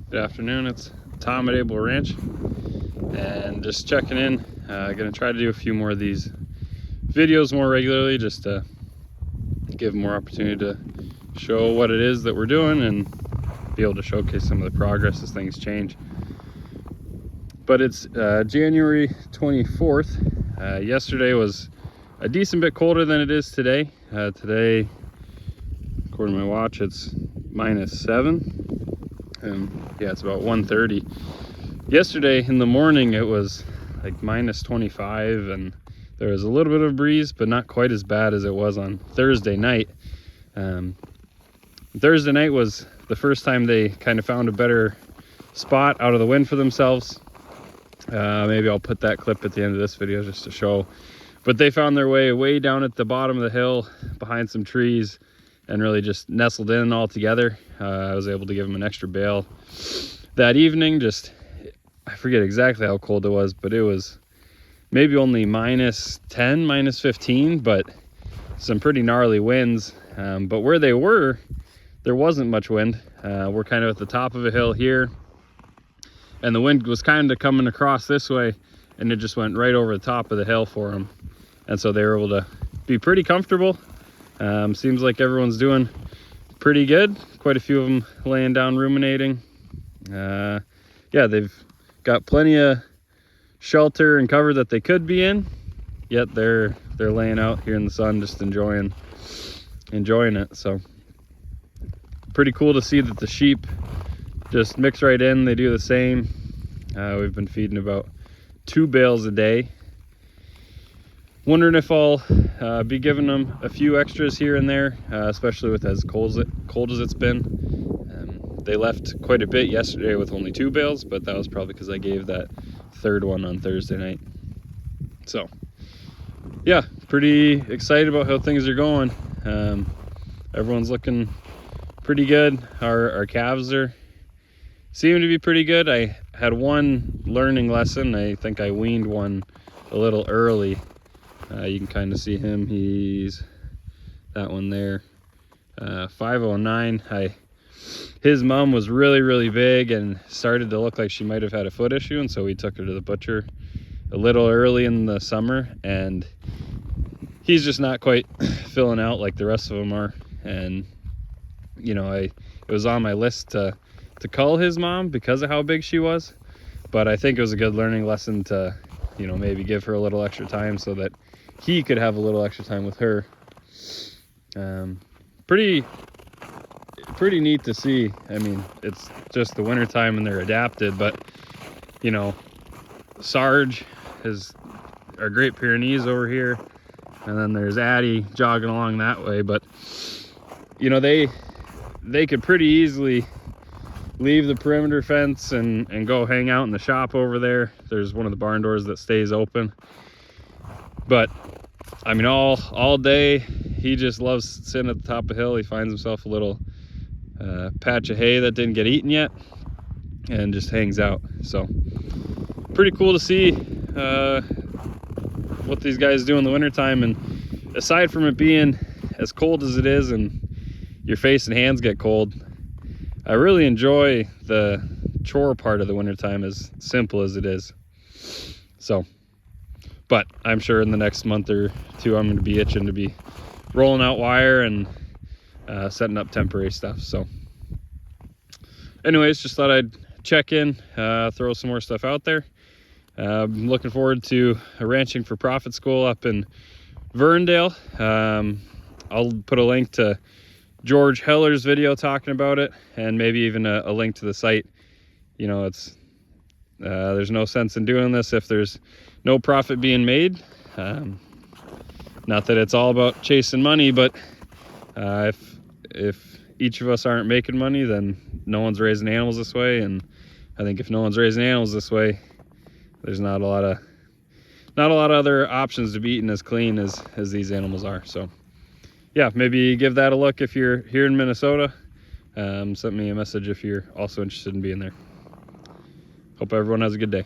Good afternoon, it's Tom at Able Ranch, and just checking in. Gonna try to do a few more of these videos more regularly, just to give more opportunity to show what it is that we're doing and be able to showcase some of the progress as things change. But it's January 24th. Yesterday was a decent bit colder than it is today. Today, according to my watch, it's -7. And yeah, it's about 1:30. Yesterday in the morning it was like -25, and there was a little bit of a breeze, but not quite as bad as it was on Thursday night. Thursday night was the first time they kind of found a better spot out of the wind for themselves. Maybe I'll put that clip at the end of this video just to show. But they found their way down at the bottom of the hill behind some trees and really just nestled in all together. I was able to give them an extra bail that evening. Just, I forget exactly how cold it was, but it was maybe only -10, -15, but some pretty gnarly winds. But where they were, there wasn't much wind. We're kind of at the top of a hill here, and the wind was kind of coming across this way, and it just went right over the top of the hill for them. And so they were able to be pretty comfortable. Seems like everyone's doing pretty good. Quite a few of them laying down ruminating. Yeah, they've got plenty of shelter and cover that they could be in, yet they're laying out here in the sun, just enjoying it. So pretty cool to see that the sheep just mix right in. They do the same. We've been feeding about 2 bales a day. Wondering if I'll be giving them a few extras here and there, especially with as cold as it's been. They left quite a bit yesterday with only 2 bales, but that was probably because I gave that third one on Thursday night. So yeah, pretty excited about how things are going. Everyone's looking pretty good. Our calves are seeming to be pretty good. I had one learning lesson. I think I weaned one a little early. You can kind of see him. He's that one there, 509. His mom was really big and started to look like she might have had a foot issue, and so we took her to the butcher a little early in the summer, and he's just not quite filling out like the rest of them are. And you know, it was on my list to cull his mom because of how big she was, but I think it was a good learning lesson to, you know, maybe give her a little extra time so that he could have a little extra time with her. Pretty neat to see. I mean, it's just the winter time and they're adapted, but you know, Sarge are Great Pyrenees over here, and then there's Addie jogging along that way. But you know, they could pretty easily leave the perimeter fence and go hang out in the shop over there. There's one of the barn doors that stays open. But I mean, all day he just loves sitting at the top of the hill. He finds himself a little patch of hay that didn't get eaten yet and just hangs out. So pretty cool to see what these guys do in the wintertime. And aside from it being as cold as it is and your face and hands get cold, I really enjoy the chore part of the wintertime, as simple as it is. So, but I'm sure in the next month or two I'm going to be itching to be rolling out wire and setting up temporary stuff. So anyways, just thought I'd check in, throw some more stuff out there. I'm looking forward to a Ranching for Profit school up in Verndale. I'll put a link to George Heller's video talking about it, and maybe even a link to the site. You know, it's there's no sense in doing this if there's no profit being made. Not that it's all about chasing money, but if each of us aren't making money, then no one's raising animals this way. And I think if no one's raising animals this way, there's not a lot of other options to be eaten as clean as these animals are. So yeah, maybe give that a look if you're here in Minnesota. Send me a message if you're also interested in being there. Hope everyone has a good day.